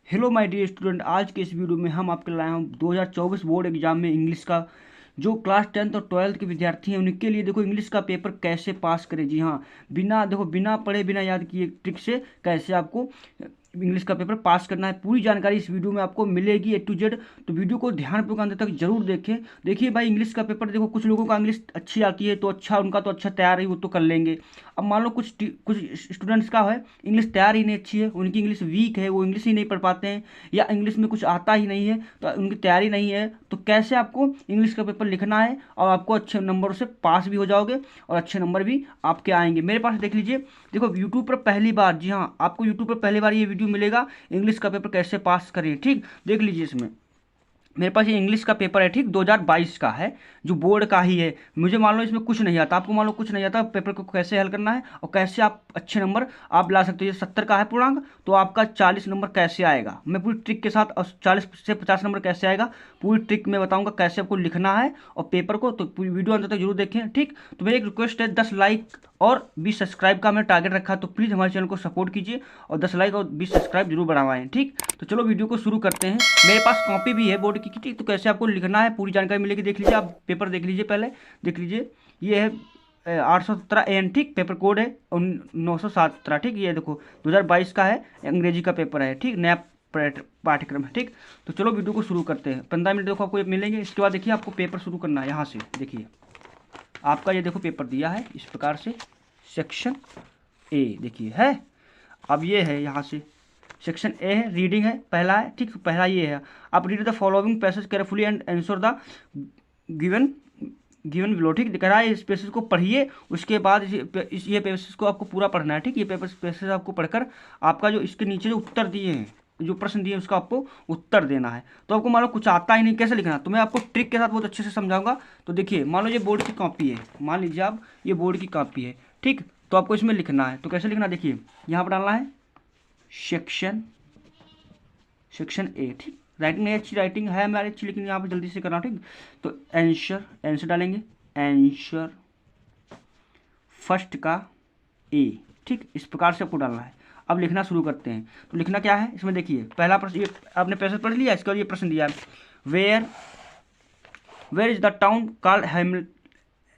Hello my dear student, आज के इस वीडियो में हम आपके लाए हैं 2024 बोर्ड एग्जाम में इंग्लिश का जो क्लास 10th और 12th के विद्यार्थी हैं उनके लिए देखो इंग्लिश का पेपर कैसे पास करें। जी हाँ, बिना पढ़े बिना याद किए ट्रिक से कैसे आपको इंग्लिश का पेपर पास करना है, पूरी जानकारी इस वीडियो में आपको मिलेगी A to Z। तो वीडियो को ध्यानपूर्वक अंत तक जरूर देखें। देखिए भाई, इंग्लिश का पेपर देखो, कुछ लोगों का इंग्लिश अच्छी आती है तो अच्छा, उनका तो अच्छा तैयार है, वो तो कर लेंगे। अब मान लो कुछ स्टूडेंट्स का है इंग्लिश तैयार ही नहीं अच्छी है, उनकी इंग्लिश वीक है, वो इंग्लिश ही नहीं पढ़ पाते हैं या इंग्लिश में कुछ आता ही नहीं है, तो उनकी तैयारी नहीं है, तो कैसे आपको इंग्लिश का पेपर लिखना है और आपको अच्छे नंबरों से पास भी हो जाओगे और अच्छे नंबर भी आपके आएंगे। मेरे पास देख लीजिए, देखो यूट्यूब पर पहली बार, जी हाँ, आपको यूट्यूब पर पहली बार ये वीडियो मिलेगा, इंग्लिश का पेपर कैसे पास करें। ठीक, देख लीजिए, इसमें मेरे पास ये इंग्लिश का पेपर है, ठीक, 2022 का है, जो बोर्ड का ही है। मुझे मान लो इसमें कुछ नहीं आता, आपको मान लो कुछ नहीं आता, पेपर को कैसे हल करना है और कैसे आप अच्छे नंबर आप ला सकते हो। ये 70 का है पूर्णांक, तो आपका 40 नंबर कैसे आएगा, मैं पूरी ट्रिक के साथ, और 40 से 50 नंबर कैसे आएगा, पूरी ट्रिक में बताऊंगा कैसे आपको लिखना है और पेपर को। तो पूरी वीडियो अंत तक जरूर देखें। ठीक, तो मेरी एक रिक्वेस्ट है, 10 लाइक और 20 सब्सक्राइब का मैंने टारगेट रखा, तो प्लीज़ हमारे चैनल को सपोर्ट कीजिए और 10 लाइक और 20 सब्सक्राइब जरूर बढ़ावाएं। ठीक, तो चलो वीडियो को शुरू करते हैं। मेरे पास कॉपी भी है बोर्ड की, ठीक, तो कैसे आपको लिखना है पूरी जानकारी मिलेगी। देख लीजिए, आप पेपर देख लीजिए, पहले देख लीजिए, ये है 817 AN, ठीक, पेपर कोड है 917, ठीक, ये देखो 2022 का है, अंग्रेजी का पेपर है, ठीक, नया पाठ्यक्रम है। ठीक, तो चलो वीडियो को शुरू करते हैं। 15 मिनट देखो आपको मिलेंगे। इसके बाद देखिए, आपको पेपर शुरू करना है यहाँ से। देखिए आपका ये देखो पेपर दिया है इस प्रकार से, सेक्शन ए देखिए है। अब ये है यहाँ से सेक्शन ए है, रीडिंग है, पहला है, ठीक, पहला ये है, आप read the following passage carefully and answer the given given below. ठीक, कह रहा है इस पैसेज को पढ़िए, उसके बाद ये पैसेज को आपको पूरा पढ़ना है। ठीक, ये पैसेज आपको पढ़कर आपका जो इसके नीचे जो उत्तर दिए हैं, जो प्रश्न दिए हैं, उसका आपको उत्तर देना है। तो आपको मान लो कुछ आता ही नहीं, कैसे लिखना, तो मैं आपको ट्रिक के साथ बहुत अच्छे से समझाऊंगा। तो देखिए, मान लो ये बोर्ड की कॉपी है, मान लीजिए आप ये बोर्ड की कॉपी है, ठीक, तो आपको इसमें लिखना है। तो कैसे लिखना, देखिए यहाँ पर डालना है सेक्शन ए। ठीक, राइटिंग नहीं अच्छी, राइटिंग है हमारी अच्छी, लेकिन यहाँ पर जल्दी से करना। ठीक, तो आंसर डालेंगे, आंसर फर्स्ट का ए। ठीक, इस प्रकार से आपको डालना है। अब लिखना शुरू करते हैं। तो लिखना क्या है इसमें, देखिए पहला प्रश्न, ये आपने पैसेज पढ़ लिया, इसके बाद ये प्रश्न दिया है, where is the town called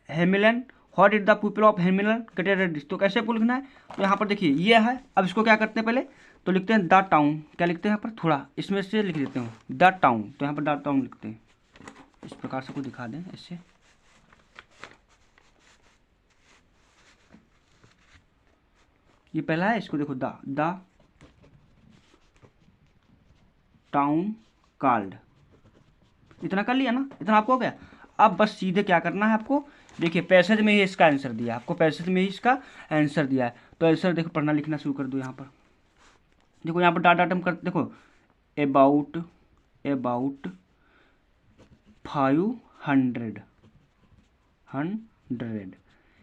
Hamelin, what is the people of Hamelin get. तो कैसे आपको लिखना है, तो यहाँ पर देखिए ये है। अब इसको क्या करते हैं, पहले तो लिखते हैं द टाउन, क्या लिखते हैं यहाँ पर, थोड़ा इसमें से लिख देते हैं द टाउन, तो यहाँ पर द टाउन लिखते हैं। इस प्रकार से को दिखा दें इससे, ये पहला है, इसको देखो द टाउन कॉल्ड, इतना कर लिया ना, इतना आपको हो गया। अब बस सीधे क्या करना है आपको, देखिए पैसेज में ही इसका आंसर दिया है, आपको पैसेज में ही इसका आंसर दिया है। तो आंसर देखो, पढ़ना लिखना शुरू कर दो। यहाँ पर देखो, यहाँ पर डाटम कर, देखो अबाउट 500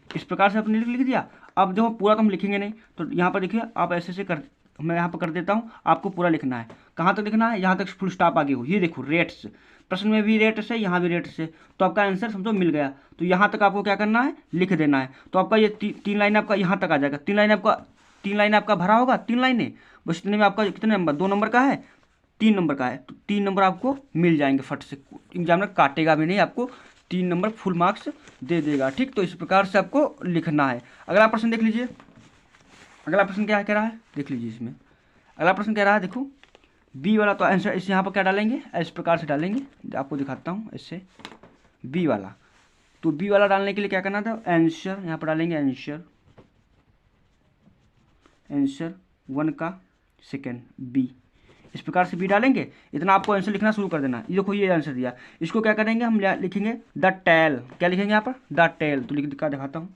इस प्रकार से आपने लिख दिया। अब देखो पूरा तो हम लिखेंगे नहीं, तो यहाँ पर देखिए आप ऐसे कर, मैं यहाँ पर कर देता हूँ, आपको पूरा लिखना है। कहाँ तक लिखना है, यहाँ तक फुल स्टॉप आगे हो। ये देखो रेट्स, प्रश्न में भी रेट्स है, यहाँ भी रेट्स है, तो आपका आंसर समझो मिल गया। तो यहाँ तक आपको क्या करना है, लिख देना है। तो आपका ये तीन लाइन आपका यहाँ तक आ जाएगा। तीन लाइन आपका भरा होगा, 3 लाइनें, बस इतने में आपका कितने नंबर, 2 नंबर का है, 3 नंबर का है, तो 3 नंबर आपको मिल जाएंगे फट से, एग्जामिनर काटेगा भी नहीं, आपको 3 नंबर फुल मार्क्स दे देगा। ठीक, तो इस प्रकार से आपको लिखना है। अगला प्रश्न देख लीजिए, अगला प्रश्न क्या कह रहा है, देख लीजिए इसमें अगला प्रश्न कह रहा है, देखो बी वाला। तो आंसर इस यहाँ पर क्या डालेंगे, इस प्रकार से डालेंगे, आपको दिखाता हूँ इससे, बी वाला। तो बी वाला डालने के लिए क्या करना था, आंसर यहाँ पर डालेंगे, आंसर 1 का सेकेंड बी, इस प्रकार से बी डालेंगे। इतना आपको आंसर लिखना शुरू कर देना। ये देखो ये आंसर दिया, इसको क्या करेंगे हम, लिखेंगे द टेल, क्या लिखेंगे यहाँ पर, द टेल। तो लिख दिखाता हूँ,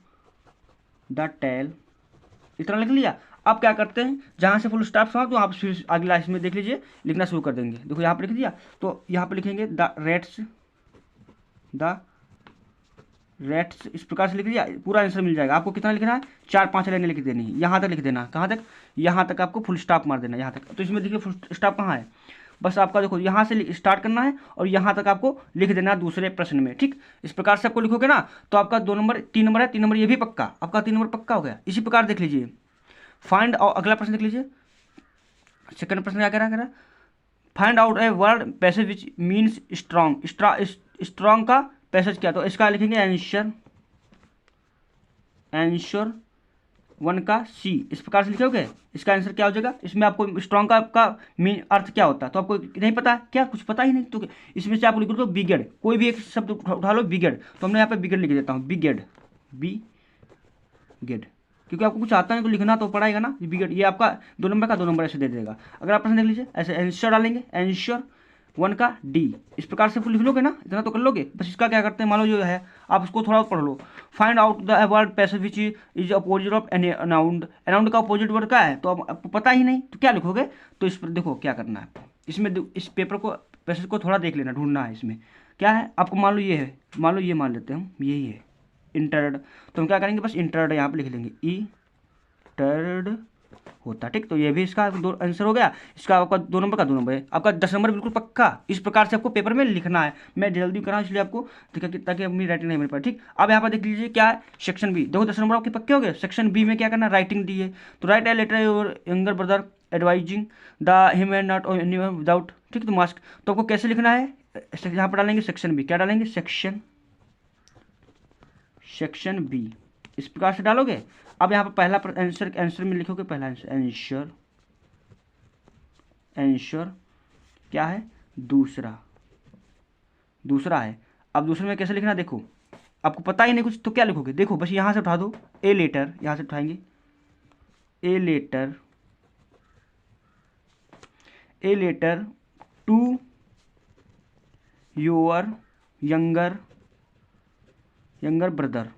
द टेल, इतना लिख लिया। अब क्या करते हैं, जहाँ से फुल स्टॉप समाप्त, तो आप फिर अगला इसमें देख लीजिए लिखना शुरू कर देंगे। देखो यहाँ पर लिख दिया, तो यहाँ पर लिखेंगे द रेट्स, इस प्रकार से लिख दिया, पूरा आंसर मिल जाएगा। आपको कितना लिखना है, 4-5 लाइनें लिख देनी है, यहाँ तक लिख देना। कहाँ तक, यहाँ तक आपको फुल स्टॉप मार देना, यहाँ तक। तो इसमें देखिए फुल स्टॉप कहाँ है, बस आपका देखो यहाँ से स्टार्ट करना है और यहाँ तक आपको लिख देना दूसरे प्रश्न में। ठीक, इस प्रकार से आपको लिखोगे ना, तो आपका 2 नंबर 3 नंबर है, 3 नंबर ये भी पक्का, आपका 3 नंबर पक्का हो गया। इसी प्रकार देख लीजिए फाइंड, और अगला प्रश्न देख लीजिए, सेकंड प्रश्न क्या कह रहा है, find out a word passage which means strong. Strong का पैसेज क्या, तो इसका लिखेंगे आंसर 1 का सी। इस प्रकार से लिखोगे, इसका आंसर क्या हो जाएगा। इसमें आपको स्ट्रॉन्ग का आपका मीन अर्थ क्या होता है, तो आपको नहीं पता है क्या, कुछ पता ही नहीं, तो इसमें से आप लिख दो बिगेड, कोई भी एक शब्द उठा लो बिगेड, तो हमने यहाँ पे बिगेड लिख देता हूँ, बिगेड, क्योंकि आपको कुछ आता नहीं तो लिखना तो पड़ेगा ना। बिगेड ये आपका 2 नंबर का 2 नंबर ऐसे दे देगा। अगर आप प्रश्न देख लीजिए, ऐसे आंसर डालेंगे आंसर 1 का डी। इस प्रकार से लिख लोगे ना, इतना तो कर लोगे। बस इसका क्या करते हैं, मान लो जो है आप उसको थोड़ा पढ़ लो। Find out the word passage which is opposite of announced. Announced का अपोजिट वर्ड क्या है, तो आपको पता ही नहीं तो क्या लिखोगे। तो इस पर देखो क्या करना है आपको, इसमें इस पेपर को पैसेज को थोड़ा देख लेना, ढूंढना है। इसमें क्या है, आपको मान लो ये है, मान लो ये मान लेते हैं हम, यही है इंटर्ड। तो हम क्या करेंगे, बस इंटर्ड यहाँ पे लिख लेंगे, ई टर्ड होता, ठीक। तो ये भी इसका 2 आंसर हो गया। इसका आपका 2 नंबर का 2 नंबर है, आपका 10 नंबर बिल्कुल पक्का। इस प्रकार से आपको पेपर में लिखना है। मैं जल्दी कर रहा हूँ इसलिए आपको ताकि अपनी राइटिंग नहीं मिल पाए, ठीक। अब यहाँ पर देख लीजिए क्या है, सेक्शन बी। देखो 10 नंबर आपके पक्के हो गए। सेक्शन बी में क्या करना, राइटिंग दी है, तो write a letter your younger brother advising the him and not anyone without, ठीक। तो मास्क, तो आपको कैसे लिखना है, यहाँ पर डालेंगे सेक्शन बी। क्या डालेंगे, सेक्शन बी। इस प्रकार से डालोगे। अब यहाँ पर पहला आंसर में लिखोगे, पहला आंसर क्या है, दूसरा है। अब दूसरे में कैसे लिखना, देखो आपको पता ही नहीं कुछ तो क्या लिखोगे, देखो बस यहाँ से उठा दो, ए लेटर, यहाँ से उठाएंगे a letter to your younger brother,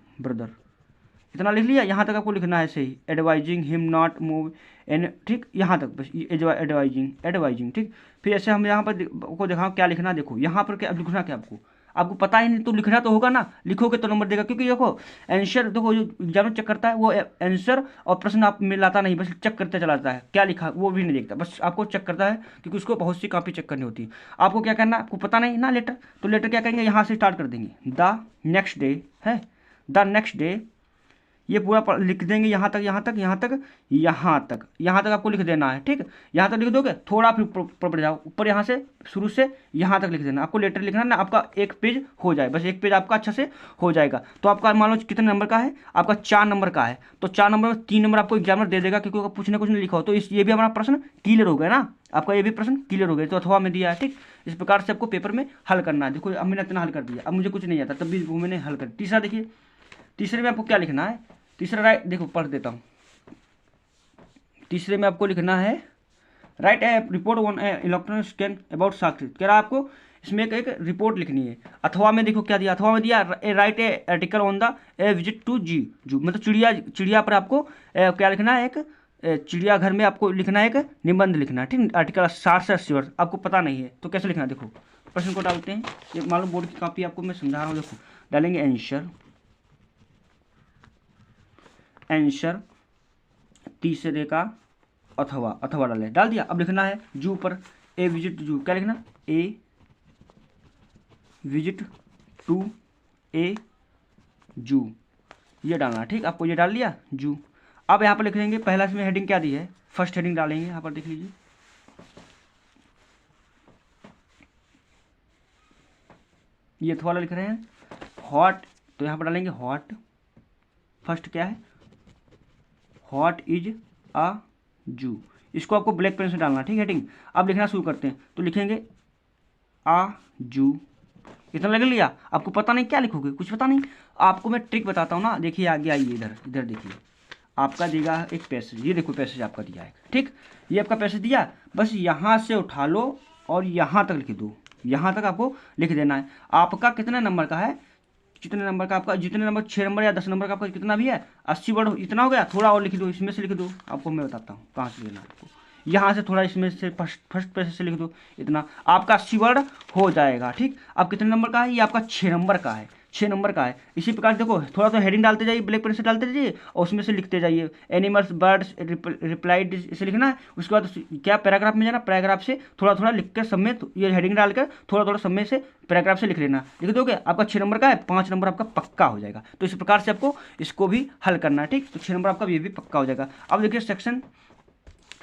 इतना लिख लिया। यहाँ तक आपको लिखना है सही, advising him not move an, ठीक। यहाँ तक बस एडवाइजिंग, ठीक। फिर ऐसे हम यहाँ पर को दिखाओ क्या लिखना, देखो यहाँ पर क्या लिखना, क्या आपको पता ही नहीं तो लिखना तो होगा ना, लिखोगे तो नंबर देगा। क्योंकि देखो आंसर, देखो जो एग्जाम चेक करता है वो आंसर और प्रश्न आप मिलाता नहीं, बस चेक करते चला जाता है, क्या लिखा वो भी नहीं देखता, बस आपको चेक करता है, क्योंकि उसको बहुत सी कॉपी चेक करनी होती है। आपको क्या करना, आपको पता नहीं ना लेटर, तो लेटर क्या करेंगे, यहाँ से स्टार्ट कर देंगे, द नेक्स्ट डे, ये पूरा लिख देंगे यहाँ तक आपको लिख देना है, ठीक। यहाँ तक लिख दोगे, थोड़ा फिर ऊपर जाओ, ऊपर यहाँ से शुरू से यहाँ तक लिख देना। आपको लेटर लिखना ना, आपका 1 पेज हो जाए, बस 1 पेज आपका अच्छा से हो जाएगा। तो आपका मान लो कितने नंबर का है, आपका 4 नंबर का है, तो 4 नंबर में 3 नंबर आपको एग्जामिनर दे देगा, क्योंकि कुछ ना कुछ नहीं लिखा हो। तो ये भी हमारा प्रश्न क्लियर हो गया ना, आपका ये भी प्रश्न क्लियर हो गया, तो अथवा में दिया है, ठीक। इस प्रकार से आपको पेपर में हल करना है। देखो अब मैंने इतना हल कर दिया, अब मुझे कुछ नहीं आता, तब भी वो मैंने हल कर। तीसरा देखिए, तीसरे में आपको क्या लिखना है, तीसरा राइट, देखो पढ़ देता हूँ। तीसरे में आपको लिखना है, write a report on a electronic scan about Sakshi. कह रहा है आपको इसमें एक रिपोर्ट लिखनी है। अथवा में देखो क्या दिया, अथवा में दिया write a article on the a visit to zoo, मतलब चिड़िया पर आपको क्या लिखना है, एक चिड़ियाघर में आपको लिखना है, एक निबंध लिखना है, ठीक। आर्टिकल 60 से 80 वर्ष, आपको पता नहीं है तो कैसे लिखना है, देखो प्रश्न को डालते हैं। ये मालूम बोर्ड की कॉपी आपको मैं समझा रहा हूँ, देखो डालेंगे आंसर तीसरे का अथवा डाल दिया। अब लिखना है जू पर, ए विजिट जू, क्या लिखना, ए विजिट टू ए जू, ये डालना, ठीक। आपको ये डाल लिया जू। अब यहाँ पर लिख लेंगे, पहला इसमें हेडिंग क्या दी है, फर्स्ट हेडिंग डालेंगे, यहाँ पर देख लीजिए, ये अथवा लिख रहे हैं, हॉट, तो यहाँ पर डालेंगे हॉट। फर्स्ट क्या है, हॉट इज अ जू, इसको आपको ब्लैक पेन से डालना, ठीक। हेडिंग अब लिखना शुरू करते हैं, तो लिखेंगे आ जू, इतना लग लिया। आपको पता नहीं क्या लिखोगे, कुछ पता नहीं, आपको मैं ट्रिक बताता हूँ ना। देखिए आगे आइए, इधर देखिए, आपका देगा एक पैसेज, ये देखो पैसेज आपका दिया है, ठीक। ये आपका पैसेज दिया, बस यहाँ से उठा लो और यहाँ तक लिख दो, यहाँ तक आपको लिख देना है। आपका कितने नंबर का है, कितने नंबर का आपका, जितने नंबर 6 नंबर या 10 नंबर का आपका कितना भी है, 80 वर्ड इतना हो गया। थोड़ा और लिख दो, इसमें से लिख दो, आपको मैं बताता हूँ कहाँ से लेना आपको, यहाँ से थोड़ा इसमें से फर्स्ट पैसेज से लिख दो, इतना आपका 80 वर्ड हो जाएगा, ठीक। अब कितने नंबर का है, ये आपका 6 नंबर का है, 6 नंबर का है। इसी प्रकार देखो थोड़ा सा हेडिंग डालते जाइए, ब्लैक पेन से डालते जाइए और उसमें से लिखते जाइए, एनिमल्स बर्ड्स रिप्लाइड, इसे लिखना है। उसके बाद क्या पैराग्राफ में जाना, पैराग्राफ से थोड़ा थोड़ा लिख कर सब में, ये हेडिंग डालकर थोड़ा थोड़ा सब में से पैराग्राफ से लिख लेना, लिख दोगे। आपका 6 नंबर का है, 5 नंबर आपका पक्का हो जाएगा। तो इस प्रकार से आपको इसको भी हल करना है, ठीक। तो 6 नंबर आपका ये भी पक्का हो जाएगा। अब देखिए सेक्शन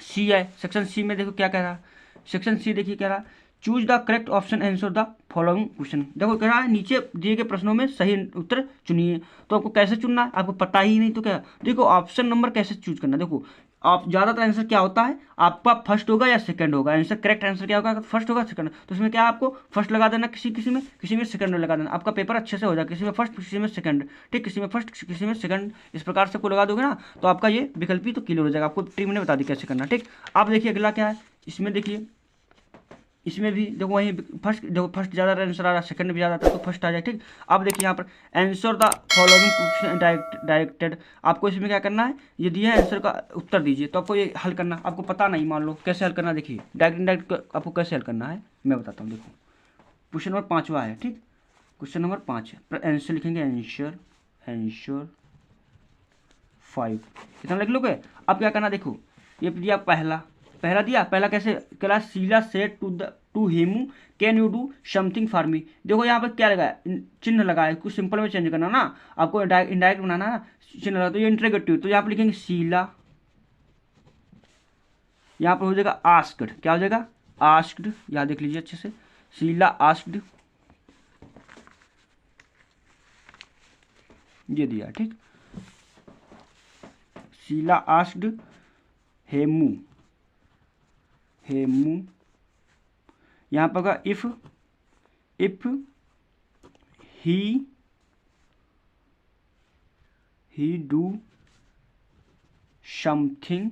सी है, सेक्शन सी में देखो क्या कह रहा है, सेक्शन सी देखिए क्या रहा, choose the correct option answer the following question. देखो कह रहा है नीचे दिए गए प्रश्नों में सही उत्तर चुनिए। तो आपको कैसे चुनना है, आपको पता ही नहीं तो क्या, देखो ऑप्शन नंबर कैसे चूज करना। देखो आप ज़्यादातर आंसर क्या होता है आपका फर्स्ट होगा या सेकंड होगा, आंसर करेक्ट आंसर क्या होगा फर्स्ट होगा सेकंड। तो इसमें क्या आपको फर्स्ट लगा देना, किसी में सेकंड में लगा देना, आपका पेपर अच्छे से हो जाएगा। किसी में फर्स्ट किसी में सेकंड, ठीक, किसी में फर्स्ट किसी में सेकंड, इस प्रकार से आपको लगा दोगे ना तो आपका ये विकल्प ही तो क्लियर हो जाएगा। आपको टीम ने बता दी कैसे करना, ठीक। आप देखिए अगला क्या है, इसमें देखिए इसमें भी देखो वहीं फर्स्ट ज़्यादा आंसर आ रहा है, सेकंड भी ज़्यादा आता है तो फर्स्ट आ जाए, ठीक। अब देखिए यहाँ पर answer the following question directed, आपको इसमें क्या करना है, ये दिया है आंसर का उत्तर दीजिए। तो आपको ये हल करना, आपको पता नहीं मान लो कैसे हल करना, देखिए डायरेक्ट आपको कैसे हल करना है मैं बताता हूँ। देखो क्वेश्चन नंबर 5 है, ठीक, क्वेश्चन नंबर 5 है, आंसर लिखेंगे आंसर 5, इतना लिख लोगे। अब क्या करना, देखो ये दिया पहला दिया, पहला कैसे कला, Sheela said to him can you do something for me. देखो यहाँ पर क्या लगाया, चिन्ह लगाया, कुछ सिंपल में चेंज करना ना, आपको इनडायरेक्ट बनाना ना, चिन्ह लगा तो ये इंटरोगेटिव, तो यहाँ पर लिखेंगे शीला, यहाँ पर हो जाएगा आस्क्ड, क्या हो जाएगा आस्क्ड, यहाँ देख लीजिए अच्छे से, शीला आस्क्ड, ये दिया, ठीक। शीला आस्क्ड हेमू, यहाँ पर होगा if he do something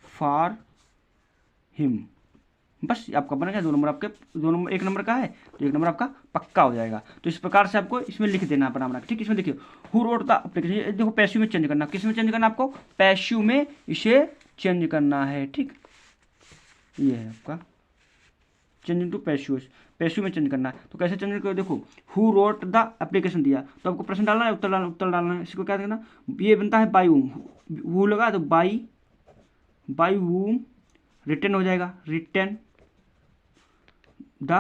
for him, बस आपका बना गया 2 नंबर, आपके 2 नंबर 1 नंबर का है तो 1 नंबर आपका पक्का हो जाएगा। तो इस प्रकार से आपको इसमें लिख देना बना, ठीक। इसमें देखिए हु रोट द एप्लीकेशन, देखो पैसिव में चेंज करना, किस में चेंज करना, आपको पैसिव में इसे चेंज करना है, ठीक। ये है आपका चेंज टू पैसिव में चेंज करना है। तो कैसे चेंज करो, देखो हु रोट द एप्लीकेशन दिया तो आपको प्रश्न डालना है, उत्तर डालना है। इसको क्या करना, ये बनता है बाई वूम, हु लगा तो बाई वूम रिटर्न हो जाएगा, रिटर्न द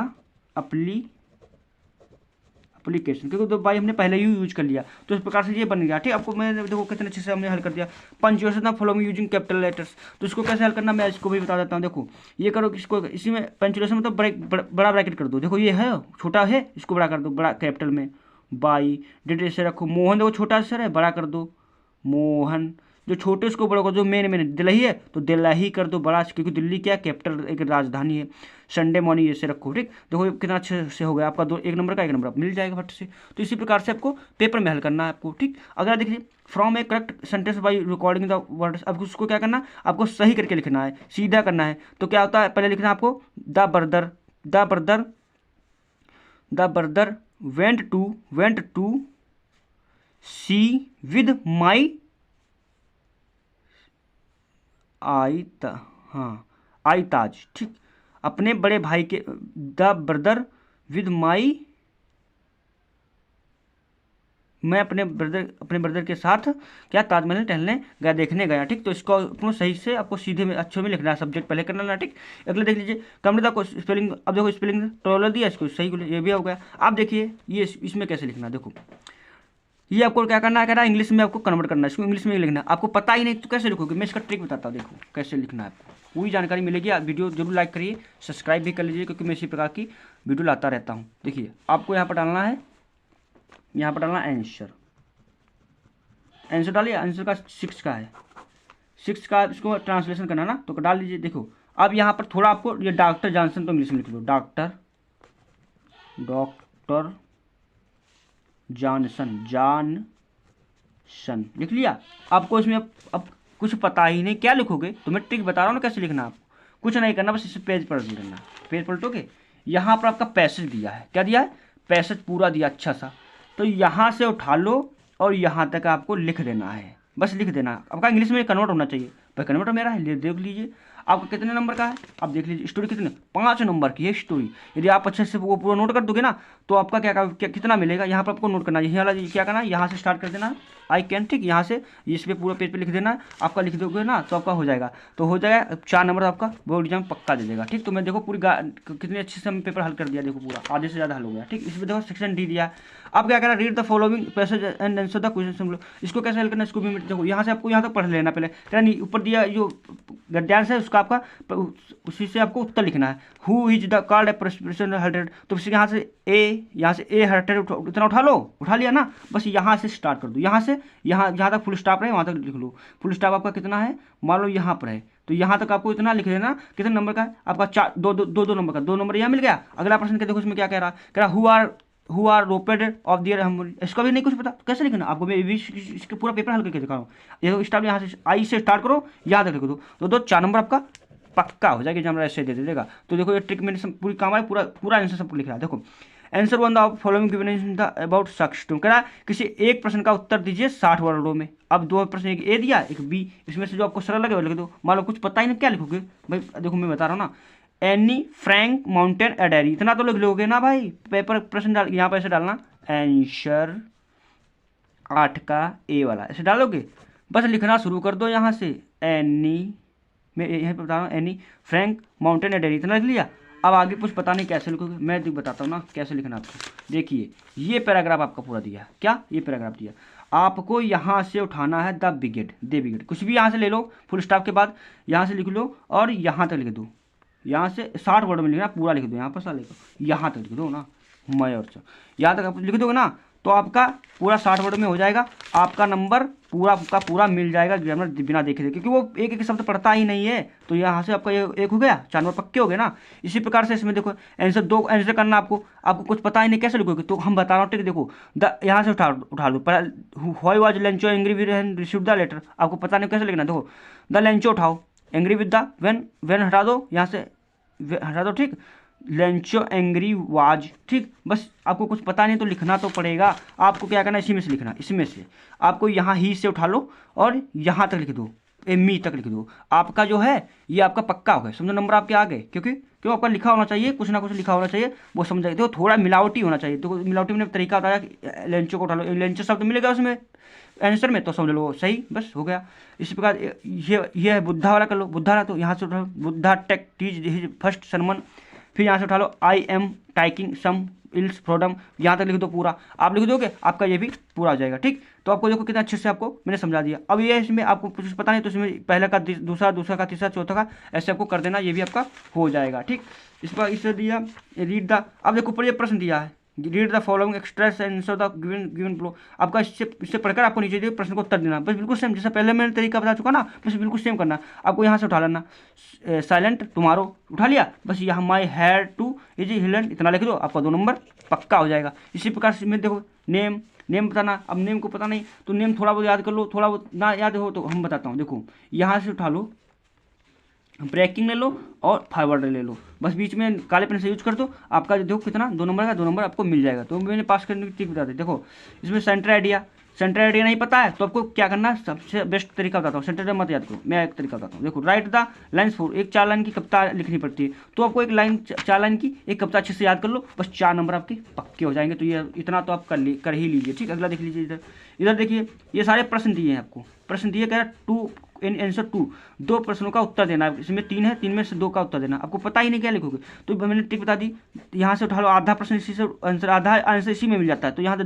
एप्लीकेशन, क्योंकि तो बाई हमने पहले ही यूज कर लिया। तो इस प्रकार से ये बन गया, ठीक। आपको मैंने देखो कितने अच्छे से हमने हल कर दिया। Punctuation following using capital letters, तो इसको कैसे हल करना मैं इसको भी बता देता हूँ। देखो ये करो, इसको इसी में पंक्चुएशन मतलब बड़ा ब्रैकेट कर दो, देखो ये है छोटा है, इसको बड़ा कर दो, बड़ा कैपिटल में बाई, डेट से रखो, मोहन देखो छोटा अक्षर है, बड़ा कर दो मोहन, जो छोटे उसको बड़ा कर दो, मेन दिल्ली है तो दिल्ली कर दो बड़ा, क्योंकि दिल्ली क्या कैपिटल एक राजधानी है। संडे मॉर्निंग ऐसे रखो, ठीक। देखो कितना अच्छे से हो गया आपका 1 नंबर का 1 नंबर मिल जाएगा फट से। तो इसी प्रकार से आपको पेपर में हल करना है आपको, ठीक। अगर देखिए from A correct sentence by recording the words, अब उसको क्या करना, आपको सही करके लिखना है, सीधा करना है। तो क्या होता है, पहले लिखना है आपको the brother went to see with my आईताज, ठीक। अपने बड़े भाई के, द ब्रदर विद माई, मैं अपने ब्रदर के साथ क्या ताजमहल टहलने गया, देखने गया, ठीक। तो इसको अपने सही से आपको सीधे में अच्छे में लिखना है, सब्जेक्ट पहले करना है, ठीक। अगले देख लीजिए कमृता को स्पेलिंग, अब देखो स्पेलिंग टोलर दिया, इसको सही को ये भी हो गया। अब देखिए ये इसमें कैसे लिखना, देखो ये आपको क्या करना है, इंग्लिश में आपको कन्वर्ट करना है, इसको इंग्लिश में ही लिखना है। आपको पता ही नहीं तो कैसे लिखोगे, मैं इसका ट्रिक बताता हूँ, देखो कैसे लिखना है, आपको पूरी जानकारी मिलेगी। आप वीडियो जरूर लाइक करिए, सब्सक्राइब भी कर लीजिए, क्योंकि मैं इसी प्रकार की वीडियो लाता रहता हूँ। देखिए आपको यहाँ पर डालना है, आंसर डालिए, आंसर का 6 का है, 6 का इसको ट्रांसलेशन करना ना, तो डाल लीजिए। देखो अब यहाँ पर थोड़ा आपको ये डॉक्टर जॉनसन तो इंग्लिश में लिख लो, डॉक्टर जॉनसन लिख लिया। आपको इसमें अब कुछ पता ही नहीं क्या लिखोगे, तो मैं ट्रिक बता रहा हूँ ना कैसे लिखना। आपको कुछ नहीं करना, बस इसे पेज पर लिखना, पेज पलटोगे, यहाँ पर आपका पैसेज दिया है, क्या दिया है, पैसेज पूरा दिया अच्छा सा, तो यहाँ से उठा लो और यहाँ तक आपको लिख देना है, बस लिख देना। आपका इंग्लिश में कन्वर्ट होना चाहिए, भाई कन्वर्ट मेरा है, देख लीजिए आपका कितने नंबर का है। अब देख लीजिए स्टोरी कितने, 5 नंबर की है स्टोरी। यदि आप अच्छे से वो पूरा नोट कर दोगे ना तो आपका क्या कितना मिलेगा, यहाँ पर आपको नोट करना है, यही वाला क्या करना है, यहाँ से स्टार्ट कर देना आई कैन, ठीक। यहाँ से इस पे पूरा पेज पे लिख देना है, आपका लिख दोगे ना तो आपका हो जाएगा, तो हो जाएगा 4 नंबर आपका बोर्ड एग्जाम पक्का दे देगा, ठीक। तो मैं देखो पूरी कितनी अच्छे से हम पेपर हल कर दिया, देखो पूरा आधे से ज़्यादा हल हो गया, ठीक। इसमें देखो सेक्शन डी दिया। अब क्या करना, read the following passage and answer the question. इसको कैसे हल करना, इसको भी देखो यहाँ से आपको यहाँ तक पढ़ लेना पहले, नहीं ऊपर दिया जो गद्यांश है उसका उसका आपका उसी से आपको उत्तर लिखना है। Who is the called a person hearted, तो फिर यहाँ से ए हार्टेड इतना उठा लो, उठा लिया ना, बस यहाँ से स्टार्ट कर दो, यहाँ से यहाँ जहाँ तक फुल स्टॉप रहे वहाँ तक लिख लो। फुल स्टॉप आपका कितना है, मान लो यहाँ पर है, तो यहाँ तक आपको इतना लिख देना। कितने नंबर का है आपका, 4 दो नंबर का, 2 नंबर यहाँ मिल गया। अगला प्रश्न देखो इसमें क्या कह रहा है, हु आर रोपेड ऑफ दियर, हम इसका भी नहीं कुछ पता, तो कैसे लिखना आपको, मैं भी इसके पूरा पेपर हल करके दिखा रहा हूँ। देखो स्टार्ट यहाँ से आई से स्टार्ट करो, यहाँ तक लिख दो, तो 4 नंबर आपका पक्का हो जाएगा, जब ऐसे दे देगा। तो देखो ये ट्रिक मैंने पूरी काम है, पूरा आंसर सबको लिख रहा है। देखो answer one the following given in the about 60 to, कह रहा है किसी एक प्रश्न का उत्तर दीजिए 60 वर्डों में। अब 2 प्रश्न, एक ए दिया एक बी, इसमें से जो आपको सरल लगे वो लिख दो। मान लो कुछ पता ही नहीं क्या लिखोगे भाई, देखो मैं बता रहा हूँ ना, एनी फ्रैंक माउंटेन एडेरी, इतना तो लिख लोगे ना भाई। पेपर प्रश्न डाल, यहाँ पर ऐसे डालना आंसर 8 का ए वाला, ऐसे डालोगे, बस लिखना शुरू कर दो यहाँ से। एनी, मैं यहीं पर बता रहा हूँ, एनी फ्रैंक माउंटेन एडेरी, इतना लिख लिया। अब आगे कुछ पता नहीं कैसे लिखोगे, मैं बताता हूँ ना कैसे लिखना आपको। देखिए ये पैराग्राफ आपका पूरा दिया, क्या ये पैराग्राफ दिया, आपको यहाँ से उठाना है द बिगेड, कुछ भी यहाँ से ले लो, फुल स्टॉप के बाद यहाँ से लिख लो और यहाँ तक लिख दो। यहाँ से 60 वर्ड में लिखना, पूरा लिख दो, यहाँ पर साले को यहाँ तक लिख दो ना, मैं और यहाँ तक आप लिख दोगे ना, तो आपका पूरा 60 वर्ड में हो जाएगा। आपका नंबर पूरा का पूरा मिल जाएगा ग्रामर बिना देखे, क्योंकि वो एक एक शब्द पढ़ता ही नहीं है। तो यहाँ से आपका ये एक हो गया, 4 नंबर पक्के हो गए ना। इसी प्रकार से इसमें देखो आंसर 2 आंसर करना, आपको कुछ पता ही नहीं कैसे लिखोगे, तो हम बता रहा हूँ। ठीक देखो यहाँ से उठा लो, why was Lencho angry with and receive the letter, आपको पता नहीं कैसे लिखना। देखो द लेंचो उठाओ, एंग्री विद द व्हेन हटा दो, यहाँ से हटा दो, ठीक। लेंचो एंग्री वाज, ठीक। बस आपको कुछ पता नहीं तो लिखना तो पड़ेगा। आपको क्या करना है, इसी में से लिखना, इसमें से आपको यहाँ ही से उठा लो और यहाँ तक लिख दो, मी तक लिख दो। आपका जो है ये आपका पक्का हो गया, समझो नंबर आपके आ गए, क्यों आपका लिखा होना चाहिए, कुछ ना कुछ लिखा होना चाहिए, वो समझ जाए। देखो थोड़ा मिलावटी होना चाहिए, तो मिलावटी में तरीका बताया कि लेंचो को उठा लो, लेंचो शब्द मिलेगा उसमें आंसर में, तो समझ लो सही, बस हो गया। इसी प्रकार ये है बुद्धा वाला कर लो, बुद्धा वाला, तो यहाँ से उठा लो Buddha take teach his first sermon, फिर यहाँ से उठा लो आई एम टाइकिंग सम इल्स फ्रॉडम, यहाँ तक लिख दो पूरा। आप लिख दोगे आपका ये भी पूरा हो जाएगा, ठीक। तो आपको देखो कितना अच्छे से आपको मैंने समझा दिया। अब ये इसमें आपको कुछ पता नहीं तो इसमें पहला का दूसरा का तीसरा चौथा का ऐसे आपको कर देना, ये भी आपका हो जाएगा, ठीक। इस पर इससे दिया रीड द, अब देखो ऊपर ये प्रश्न दिया है, read the following extract and answer the given below. आपका इससे पढ़कर आपको नीचे दिए प्रश्न को उत्तर देना, बस बिल्कुल सेम जैसे पहले मैंने तरीका बता चुका ना, बस बिल्कुल सेम करना। आपको यहाँ से उठा लेना, साइलेंट टुमारो उठा लिया, बस यहाँ माई हेयर टू इज हिलेंट, इतना लिख दो, आपका 2 नंबर पक्का हो जाएगा। इसी प्रकार से मैं देखो नेम बताना, अब नेम को पता नहीं तो नेम थोड़ा बहुत याद कर लो, थोड़ा बहुत ना याद हो तो हम बताता हूँ। देखो यहाँ से उठा लो, ब्रेकिंग ले लो और फॉरवर्ड ले लो, बस बीच में काले पेन से यूज कर दो। आपका देखो कितना 2 नंबर का 2 नंबर आपको मिल जाएगा। तो मैंने पास करने की ट्रिक बता दी। देखो इसमें सेंटर आइडिया नहीं पता है तो आपको क्या करना है, सबसे बेस्ट तरीका बताता हूँ, सेंटर मत याद करो, मैं एक तरीका बताता हूँ। देखो राइट द लाइन्स फॉर, एक 4 लाइन की कविता लिखनी पड़ती है, तो आपको 4 लाइन की एक कविता अच्छे से याद कर लो, बस 4 नंबर आपके पक्के हो जाएंगे। तो ये इतना तो आप कर ही लीजिए, ठीक। अगला देख लीजिए, इधर देखिए ये सारे प्रश्न दिए हैं आपको, प्रश्न दिए कह रहा आंसर 2 प्रश्नों का उत्तर देना है, इसमें 3 है, 3 में से 2 का उत्तर देना। आपको पता ही नहीं क्या लिखोगे, तो मैंने ट्रिक बता दी। यहाँ से उठा लो, आधा प्रश्न इसी से आंसर, आधा आंसर इसी में मिल जाता है। तो यहाँ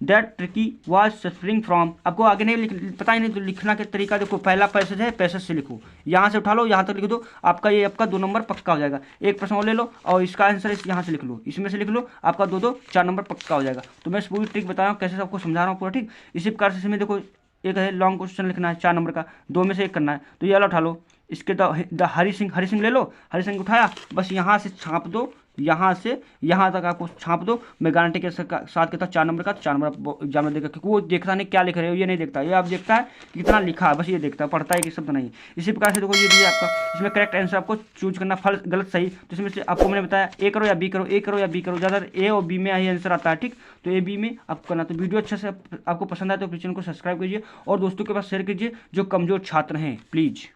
that tricky was suffering from, आपको आगे नहीं पता ही नहीं तो लिखना के तरीका देखो, पहला पैसेज है, पैसेज से लिखो, यहाँ से उठा लो, यहाँ तक लिख दो, आपका 2 नंबर पक्का हो जाएगा। एक प्रश्न और ले लो और इसका आंसर यहाँ से लिख लो, इसमें से लिख लो, आपका 4 नंबर पक्का हो जाएगा। तो मैं पूरी ट्रिक बता रहा हूँ, कैसे आपको समझा रहा हूँ पूरा, ठीक। इसी प्रकार से इसमें देखो एक है लॉन्ग क्वेश्चन लिखना है 4 नंबर का, 2 में से 1 करना है, तो ये वाला उठा लो। इसके द हरी सिंह ले लो, हरी सिंह उठाया, बस यहाँ से छाप दो, यहाँ से यहाँ तक आपको छाप दो। मैं गारंटी के साथ कहता 4 नंबर का, 4 नंबर एग्जाम में देगा, क्योंकि वो देखता नहीं क्या लिख रहे हो, ये नहीं देखता, ये आप देखता है कि कितना लिखा है, बस ये देखता है, पढ़ता है कि शब्द नहीं। इसी प्रकार से देखो ये भी आपका, इसमें करेक्ट आंसर आपको चूज करना, फल गलत सही, तो इसमें से आपको मैंने बताया ए करो या बी करो, ए करो या बी करो, ज़्यादा ए और बी में ही आंसर आता है, ठीक। तो ए बी में आपको करना। तो वीडियो अच्छे से आपको पसंद आए तो चैनल को सब्सक्राइब कीजिए और दोस्तों के पास शेयर कीजिए जो कमजोर छात्र हैं, प्लीज़।